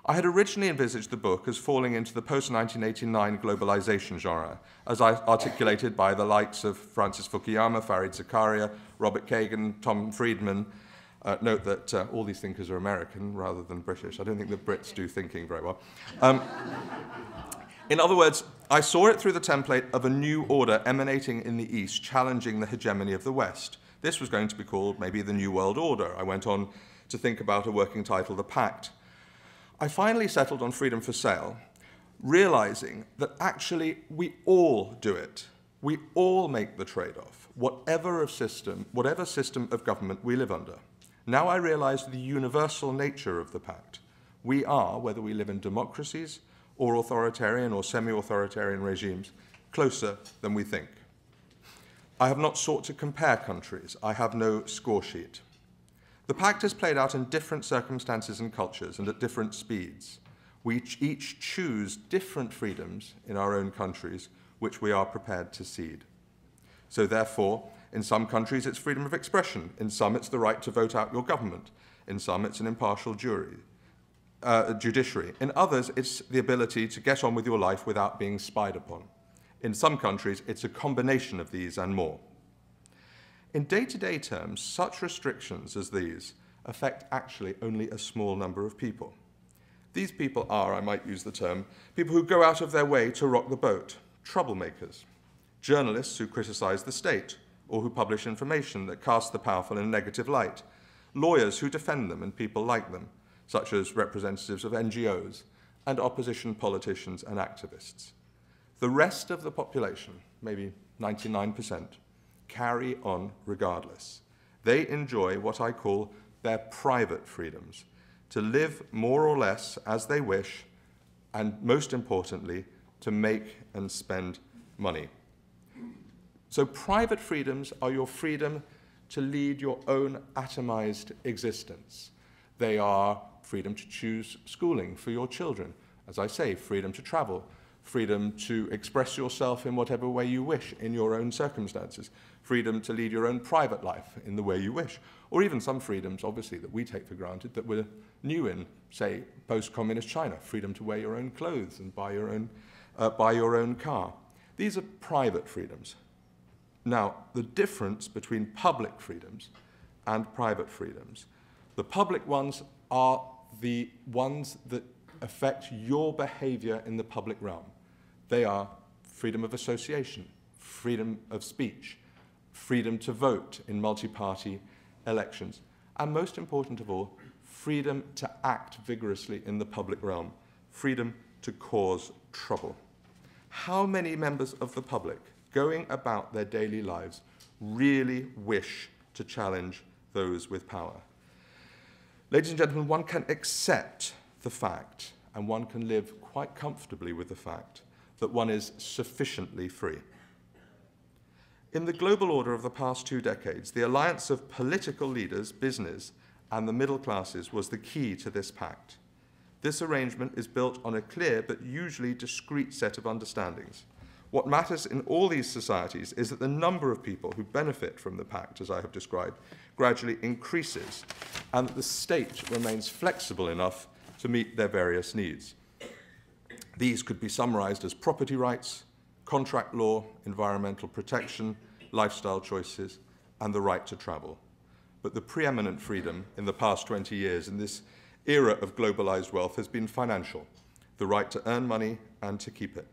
I had originally envisaged the book as falling into the post-1989 globalization genre, as articulated by the likes of Francis Fukuyama, Fareed Zakaria, Robert Kagan, Tom Friedman. Note that all these thinkers are American rather than British. I don't think the Brits do thinking very well. In other words, I saw it through the template of a new order emanating in the East, challenging the hegemony of the West. This was going to be called maybe the New World Order. I went on to think about a working title, The Pact. I finally settled on freedom for sale, realizing that actually we all do it. We all make the trade-off, whatever system of government we live under. Now I realize the universal nature of the pact. We are, whether we live in democracies or authoritarian or semi-authoritarian regimes, closer than we think. I have not sought to compare countries. I have no score sheet. The pact is played out in different circumstances and cultures and at different speeds. We each choose different freedoms in our own countries, which we are prepared to cede. So therefore, in some countries it's freedom of expression. In some it's the right to vote out your government. In some it's an impartial judiciary. In others it's the ability to get on with your life without being spied upon. In some countries it's a combination of these and more. In day-to-day terms, such restrictions as these affect actually only a small number of people. These people are, I might use the term, people who go out of their way to rock the boat, troublemakers, journalists who criticize the state or who publish information that casts the powerful in a negative light, lawyers who defend them and people like them, such as representatives of NGOs, and opposition politicians and activists. The rest of the population, maybe 99%, carry on regardless. They enjoy what I call their private freedoms, to live more or less as they wish, and most importantly, to make and spend money. So private freedoms are your freedom to lead your own atomized existence. They are freedom to choose schooling for your children. As I say, freedom to travel, freedom to express yourself in whatever way you wish in your own circumstances, freedom to lead your own private life in the way you wish, or even some freedoms, obviously, that we take for granted that were new in, say, post-communist China, freedom to wear your own clothes and buy your own car. These are private freedoms. Now, the difference between public freedoms and private freedoms, the public ones are the ones that affect your behavior in the public realm. They are freedom of association, freedom of speech, freedom to vote in multi-party elections, and most important of all, freedom to act vigorously in the public realm, freedom to cause trouble. How many members of the public going about their daily lives really wish to challenge those with power? Ladies and gentlemen, one can accept the fact, and one can live quite comfortably with the fact, that one is sufficiently free. In the global order of the past 2 decades, the alliance of political leaders, business, and the middle classes was the key to this pact. This arrangement is built on a clear but usually discrete set of understandings. What matters in all these societies is that the number of people who benefit from the pact, as I have described, gradually increases, and that the state remains flexible enough to meet their various needs. These could be summarized as property rights, contract law, environmental protection, lifestyle choices, and the right to travel. But the preeminent freedom in the past 20 years in this era of globalized wealth has been financial, the right to earn money and to keep it.